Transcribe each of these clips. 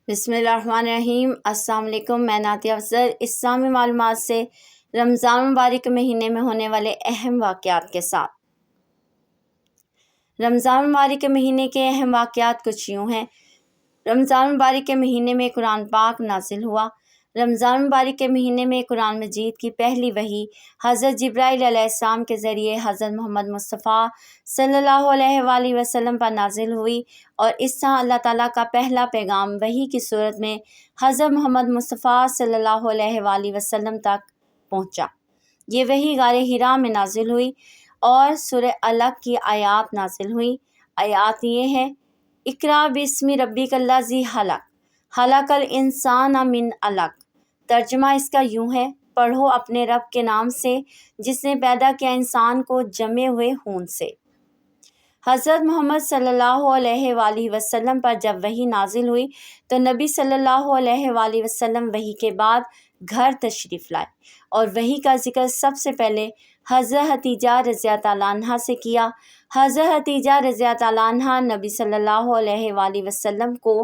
بسم اللہ الرحمن الرحیم۔ السلام علیکم، میں نعتیہ افضل اسلامی معلومات سے رمضان مبارک مہینے میں ہونے والے اہم واقعات کے ساتھ۔ رمضان مبارک مہینے کے اہم واقعات کچھ یوں ہیں۔ رمضان مبارک کے مہینے میں قرآن پاک نازل ہوا۔ رمضان مبارک کے مہینے میں قرآن مجید کی پہلی وحی حضرت جبرائیل علیہ السلام کے ذریعے حضرت محمد مصطفیٰ صلی اللہ علیہ وآلہ وسلم پر نازل ہوئی، اور اس طرح اللہ تعالیٰ کا پہلا پیغام وحی کی صورت میں حضرت محمد مصطفیٰ صلی اللہ علیہ وآلہ وسلم تک پہنچا۔ یہ وحی غار حرا میں نازل ہوئی اور سورہ علق کی آیات نازل ہوئی۔ آیات یہ ہیں: اقرأ باسم ربک الذی خلق، خلق الانسان من علق۔ ترجمہ اس کا یوں ہے: پڑھو اپنے رب کے نام سے جس نے پیدا کیا انسان کو جمے ہوئے خون سے۔ حضرت محمد صلی اللہ علیہ وآلہ وسلم پر جب وحی نازل ہوئی تو نبی صلی اللہ علیہ وآلہ وسلم وحی کے بعد گھر تشریف لائے، اور وحی کا ذکر سب سے پہلے حضرت خدیجہ رضی اللہ عنہا سے کیا۔ حضرت خدیجہ رضی اللہ عنہا نبی صلی اللہ علیہ وآلہ وسلم کو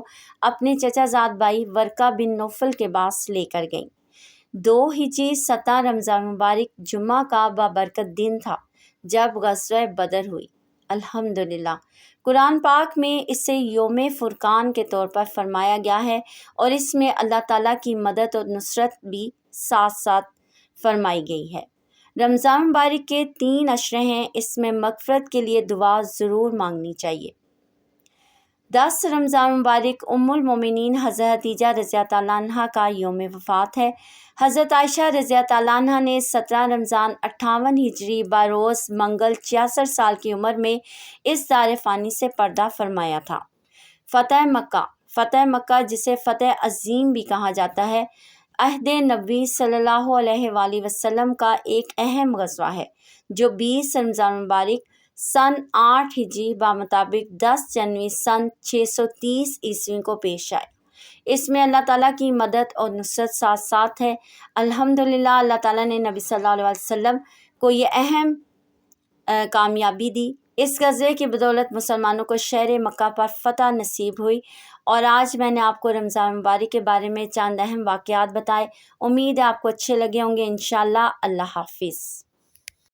اپنے چچا زاد بھائی ورقہ بن نوفل کے پاس لے کر گئیں۔ 2 ہجری 17 رمضان مبارک جمعہ کا بابرکت دن تھا جب غزوہ بدر ہوئی۔ الحمدللہ، قرآن پاک میں اسے یوم فرقان کے طور پر فرمایا گیا ہے، اور اس میں اللہ تعالیٰ کی مدد اور نصرت بھی ساتھ ساتھ فرمائی گئی ہے۔ رمضان مبارک کے 3 عشرے ہیں، اس میں مغفرت کے لیے دعا ضرور مانگنی چاہیے۔ 10 رمضان مبارک ام المومنین حضرت خدیجہ رضی اللہ عنہا کا یوم وفات ہے۔ حضرت عائشہ رضی اللہ عنہا نے 17 رمضان 58 ہجری بروز منگل 66 سال کی عمر میں اس دار فانی سے پردہ فرمایا تھا۔ فتح مکہ جسے فتح عظیم بھی کہا جاتا ہے، عہد نبوی صلی اللہ علیہ وآلہ وسلم کا ایک اہم غزوہ ہے جو 20 رمضان مبارک سن 8 ہجری بمطابق 10 جنوری سن 630 عیسوی کو پیش آئے۔ اس میں اللہ تعالیٰ کی مدد اور نصرت ساتھ ساتھ ہے۔ الحمدللہ، اللہ تعالیٰ نے نبی صلی اللہ علیہ وسلم کو یہ اہم کامیابی دی۔ اس غزوے کی بدولت مسلمانوں کو شہر مکہ پر فتح نصیب ہوئی، اور آج میں نے آپ کو رمضان مبارک کے بارے میں چند اہم واقعات بتائے۔ امید ہے آپ کو اچھے لگے ہوں گے۔ انشاءاللہ۔ اللہ حافظ۔